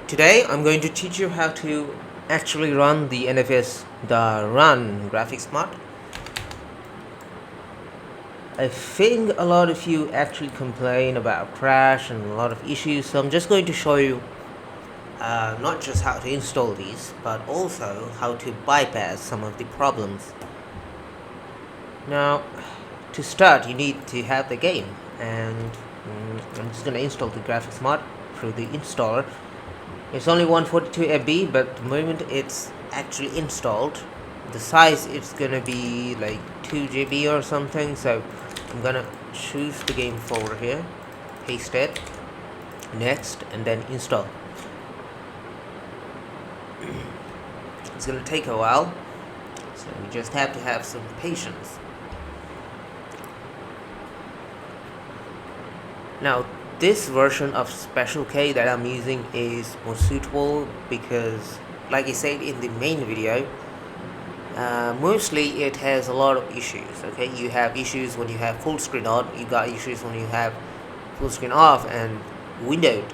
Today I'm going to teach you how to actually run the NFS, the Run graphics mod. I think a lot of you actually complain about crash and a lot of issues, so I'm just going to show you not just how to install these, but also how to bypass some of the problems. Now, to start, you need to have the game, and I'm just going to install the graphics mod through the installer. It's only 142 MB, but the moment it's actually installed, the size it's gonna be like 2 GB or something. So I'm gonna choose the game folder here, paste it, next, and then install. It's gonna take a while, so you just have to have some patience. Now, this version of Special K that I'm using is more suitable because, like I said in the main video, mostly it has a lot of issues. Okay, you have issues when you have full screen on, you got issues when you have full screen off and windowed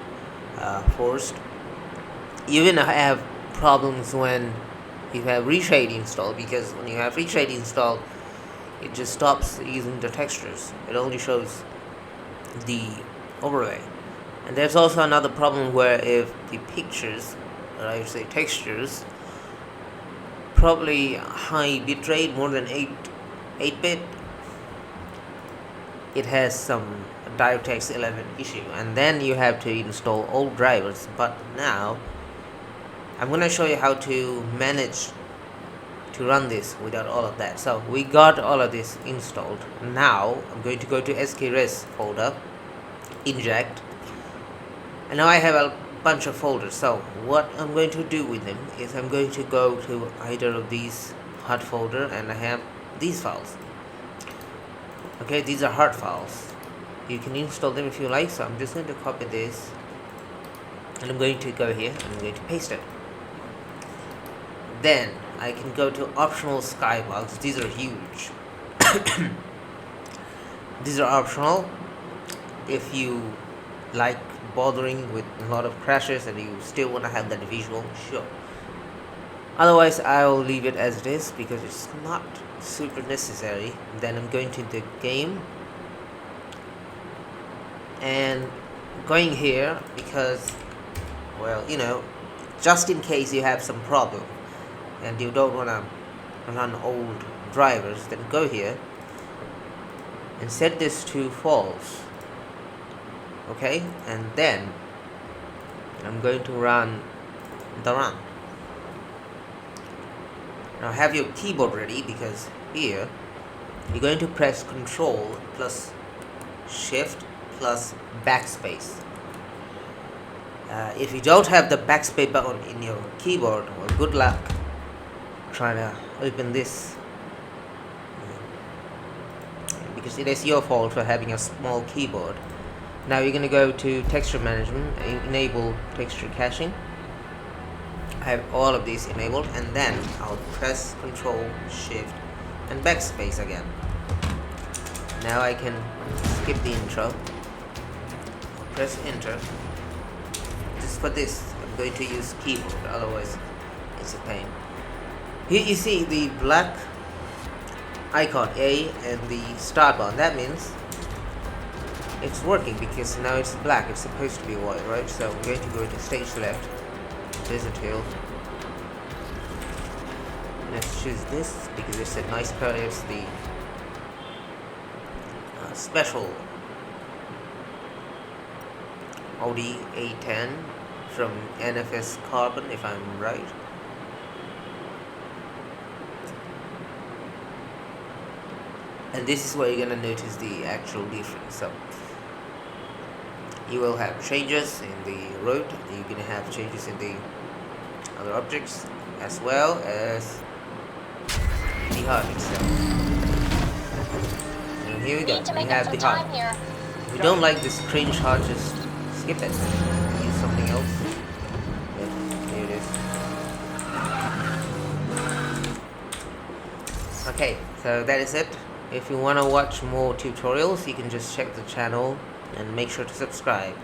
forced. Even I have problems when you have reshade installed, because when you have reshade installed, it just stops using the textures. It only shows the overlay. And there's also another problem where if the pictures, or I would say textures, probably high bitrate, more than 8-bit, it has some DirectX 11 issue, and then you have to install old drivers. But now I'm gonna show you how to manage to run this without all of that. So we got all of this installed. Now I'm going to go to skres folder, inject, and now I have a bunch of folders. So what I'm going to do with them is I'm going to go to either of these hot folder, and I have these files. Okay, these are hard files. You can install them if you like, so I'm just going to copy this, and I'm going to go here and I'm going to paste it. Then I can go to optional Skybox. These are huge. These are optional if you like bothering with a lot of crashes and you still want to have that visual, sure. Otherwise I'll leave it as it is because it's not super necessary. Then I'm going to the game and going here because, well, you know, just in case you have some problem and you don't want to run old drivers, then go here and set this to false. Okay, and then I'm going to run the run. Now have your keyboard ready, because here you're going to press Control plus Shift plus Backspace. If you don't have the backspace button in your keyboard, well, good luck trying to open this, because it is your fault for having a small keyboard. Now you're going to go to texture management, enable texture caching. I have all of these enabled, and then I'll press Control Shift and Backspace again. Now I can skip the intro, press Enter. Just for this I'm going to use keyboard, otherwise it's a pain. Here you see the black icon A and the start button. That means it's working, because now it's black. It's supposed to be white, right? So I'm going to go to stage select, desert hill. Let's choose this because it's a nice color. It's the special Audi A10 from NFS Carbon, if I'm right. And this is where you're gonna notice the actual difference. So you will have changes in the road, you're gonna have changes in the other objects, as well as the HUD itself. And here we go, we have the HUD. If you don't like this cringe HUD, just skip it, use something else. Yep, here it is. Okay, so that is it. If you want to watch more tutorials, you can just check the channel and make sure to subscribe.